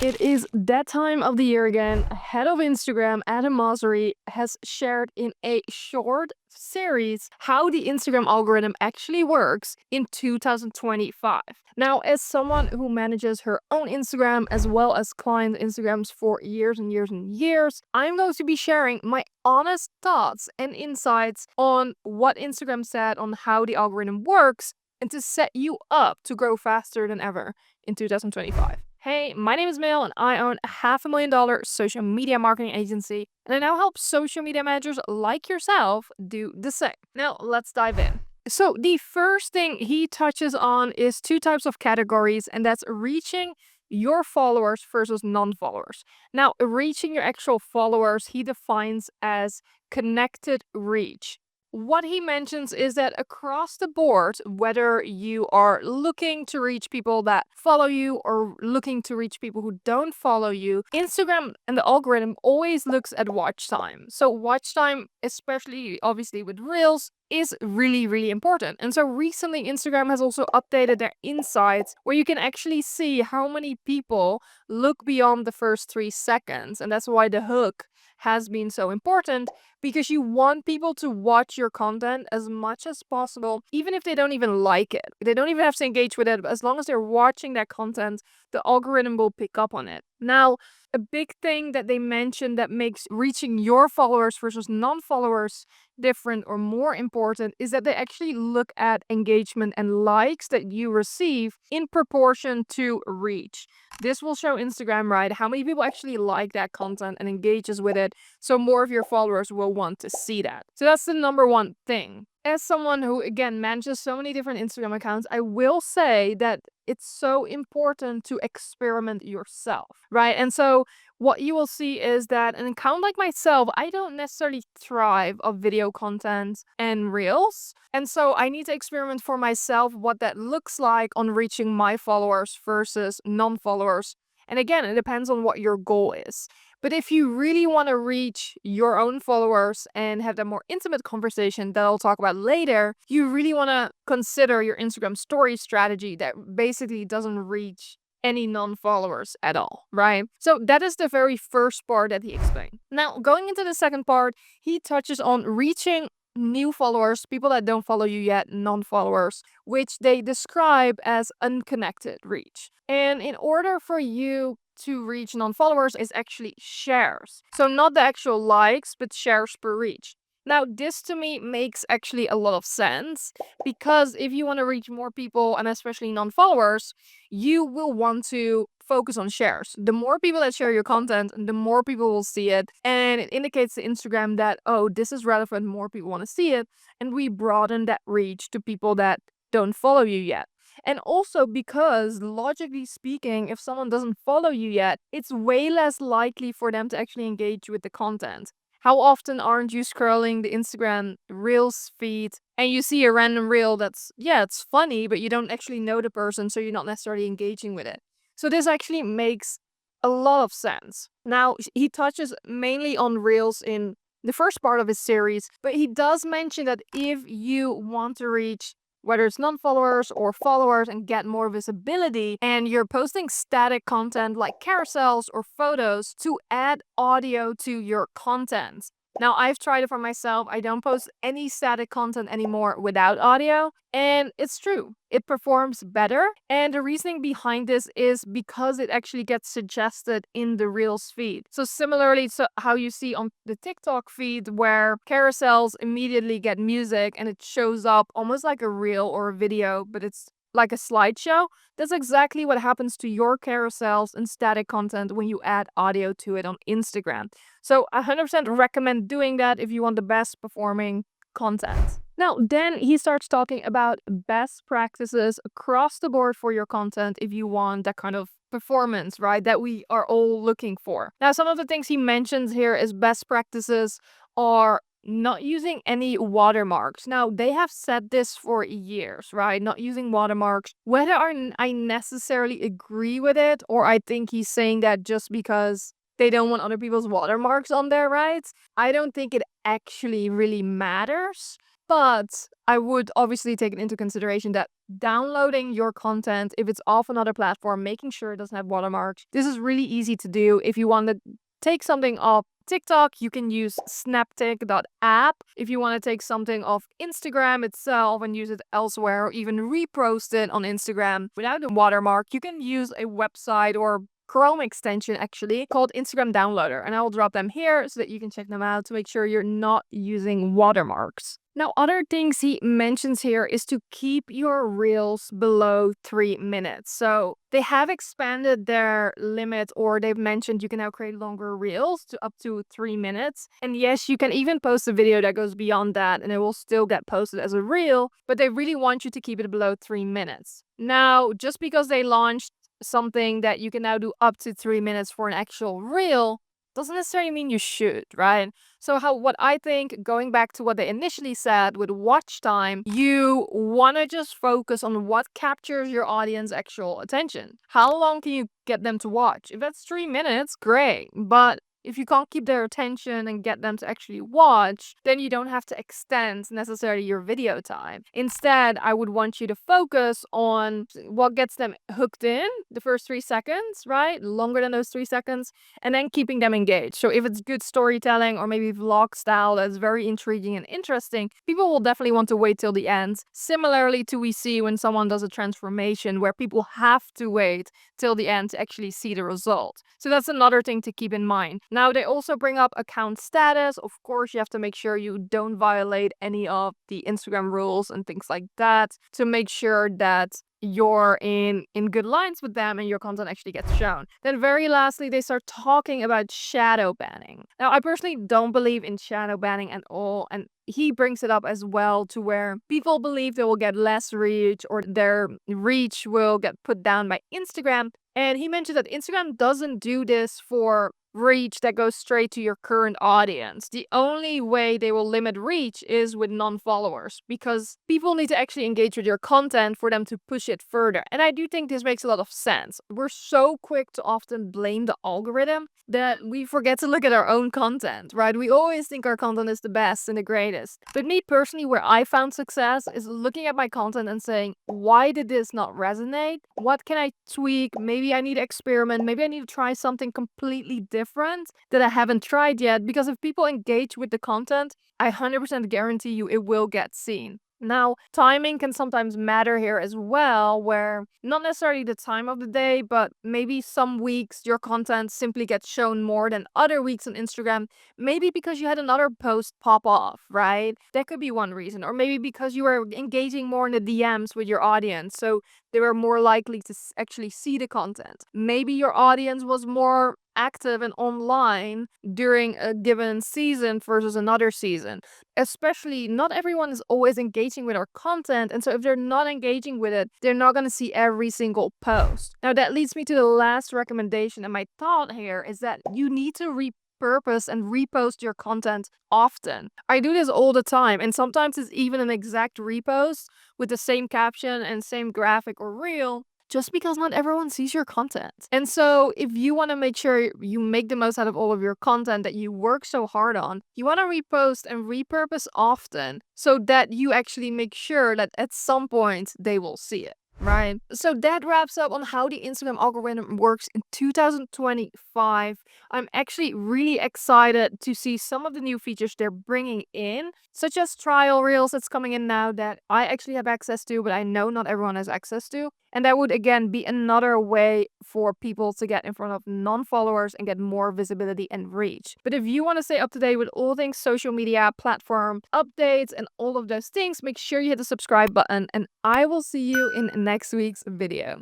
It is that time of the year again. Head of Instagram, Adam Mosseri, has shared in a short series how the Instagram algorithm actually works in 2025. Now, as someone who manages her own Instagram as well as client Instagrams for years and years and years, I'm going to be sharing my honest thoughts and insights on what Instagram said on how the algorithm works and to set you up to grow faster than ever in 2025. Hey, my name is Mail and I own a $500,000 social media marketing agency, and I now help social media managers like yourself do the same. Now, let's dive in. So, the first thing he touches on is two types of categories, and that's reaching your followers versus non followers. Now, reaching your actual followers, he defines as connected reach. What he mentions is that across the board, whether you are looking to reach people that follow you or looking to reach people who don't follow you, Instagram and the algorithm always looks at watch time. So watch time, especially obviously with Reels, is really, really important. And so recently Instagram has also updated their insights where you can actually see how many people look beyond the first 3 seconds. And that's why the hook has been so important, because you want people to watch your content as much as possible, even if they don't even like it. They don't even have to engage with it, but as long as they're watching that content, the algorithm will pick up on it. Now, a big thing that they mentioned that makes reaching your followers versus non-followers different or more important is that they actually look at engagement and likes that you receive in proportion to reach. This will show Instagram, right, how many people actually like that content and engages with it, so more of your followers will want to see that. So that's the number one thing. As someone who, again, manages so many different Instagram accounts, I will say that it's so important to experiment yourself, right? And so what you will see is that an account like myself, I don't necessarily thrive of video content and reels. And so I need to experiment for myself what that looks like on reaching my followers versus non-followers. And again, it depends on what your goal is. But if you really want to reach your own followers and have that more intimate conversation that I'll talk about later, you really want to consider your Instagram story strategy that basically doesn't reach any non-followers at all, right? So that is the very first part that he explained. Now, going into the second part, he touches on reaching new followers, people that don't follow you yet, non-followers, which they describe as unconnected reach. And in order for you to reach non-followers is actually shares. So not the actual likes, but shares per reach. Now, this to me makes actually a lot of sense, because if you want to reach more people and especially non-followers, you will want to focus on shares. The more people that share your content, the more people will see it. And it indicates to Instagram that, oh, this is relevant, more people want to see it. And we broaden that reach to people that don't follow you yet. And also because, logically speaking, if someone doesn't follow you yet, it's way less likely for them to actually engage with the content. How often aren't you scrolling the Instagram Reels feed and you see a random reel that's, yeah, it's funny, but you don't actually know the person, so you're not necessarily engaging with it. So this actually makes a lot of sense. Now, he touches mainly on Reels in the first part of his series, but he does mention that if you want to reach whether it's non-followers or followers and get more visibility, and you're posting static content like carousels or photos, to add audio to your content. Now, I've tried it for myself. I don't post any static content anymore without audio, and it's true. It performs better, and the reasoning behind this is because it actually gets suggested in the Reels feed. So similarly to how you see on the TikTok feed where carousels immediately get music and it shows up almost like a reel or a video, but it's like a slideshow. That's exactly what happens to your carousels and static content when you add audio to it on Instagram. So I 100% recommend doing that if you want the best performing content. Now, then he starts talking about best practices across the board for your content if you want that kind of performance, right, that we are all looking for. Now, some of the things he mentions here as best practices are not using any watermarks. Now, they have said this for years, right? Not using watermarks. Whether I necessarily agree with it, or I think he's saying that just because they don't want other people's watermarks on there, right? I don't think it actually really matters. But I would obviously take into consideration that downloading your content, if it's off another platform, making sure it doesn't have watermarks. This is really easy to do. If you want to take something off TikTok, you can use snaptic.app. If you want to take something off Instagram itself and use it elsewhere, or even repost it on Instagram without a watermark, you can use a website or Chrome extension actually called Instagram Downloader, and I will drop them here so that you can check them out to make sure you're not using watermarks. Now, other things he mentions here is to keep your reels below 3 minutes. So they have expanded their limit, or they've mentioned you can now create longer reels to up to 3 minutes. And yes, you can even post a video that goes beyond that and it will still get posted as a reel, but they really want you to keep it below 3 minutes. Now, just because they launched something that you can now do up to 3 minutes for an actual reel doesn't necessarily mean you should, right? So what I think, going back to what they initially said with watch time, you want to just focus on what captures your audience actual attention. How long can you get them to watch? If that's 3 minutes, great. But if you can't keep their attention and get them to actually watch, then you don't have to extend necessarily your video time. Instead, I would want you to focus on what gets them hooked in the first 3 seconds, right? Longer than those 3 seconds, and then keeping them engaged. So if it's good storytelling or maybe vlog style that's very intriguing and interesting, people will definitely want to wait till the end. Similarly to we see when someone does a transformation where people have to wait till the end to actually see the result. So that's another thing to keep in mind. Now, they also bring up account status. Of course, you have to make sure you don't violate any of the Instagram rules and things like that to make sure that you're in good lines with them and your content actually gets shown. Then very lastly, they start talking about shadow banning. Now, I personally don't believe in shadow banning at all, and he brings it up as well to where people believe they will get less reach or their reach will get put down by Instagram. And he mentioned that Instagram doesn't do this for reach that goes straight to your current audience. The only way they will limit reach is with non-followers, because people need to actually engage with your content for them to push it further. And I do think this makes a lot of sense. We're so quick to often blame the algorithm that we forget to look at our own content, right? We always think our content is the best and the greatest. But me personally, where I found success is looking at my content and saying, why did this not resonate? What can I tweak? Maybe I need to experiment. Maybe I need to try something completely different that I haven't tried yet. Because if people engage with the content, I 100% guarantee you it will get seen. Now, timing can sometimes matter here as well, where not necessarily the time of the day, but maybe some weeks your content simply gets shown more than other weeks on Instagram. Maybe because you had another post pop off, right? That could be one reason. Or maybe because you were engaging more in the DMs with your audience, so they were more likely to actually see the content. Maybe your audience was more active and online during a given season versus another season. Especially, not everyone is always engaging with our content, and so if they're not engaging with it, they're not going to see every single post. Now, that leads me to the last recommendation, and my thought here is that you need to repurpose and repost your content often. I do this all the time, and sometimes it's even an exact repost with the same caption and same graphic or reel, just because not everyone sees your content. And so if you want to make sure you make the most out of all of your content that you work so hard on, you want to repost and repurpose often so that you actually make sure that at some point they will see it. Right? So that wraps up on how the Instagram algorithm works in 2025. I'm actually really excited to see some of the new features they're bringing in, such as trial reels that's coming in now that I actually have access to, but I know not everyone has access to. And that would again be another way for people to get in front of non-followers and get more visibility and reach. But if you want to stay up to date with all things social media, platform updates, and all of those things, make sure you hit the subscribe button, and I will see you in next week's video.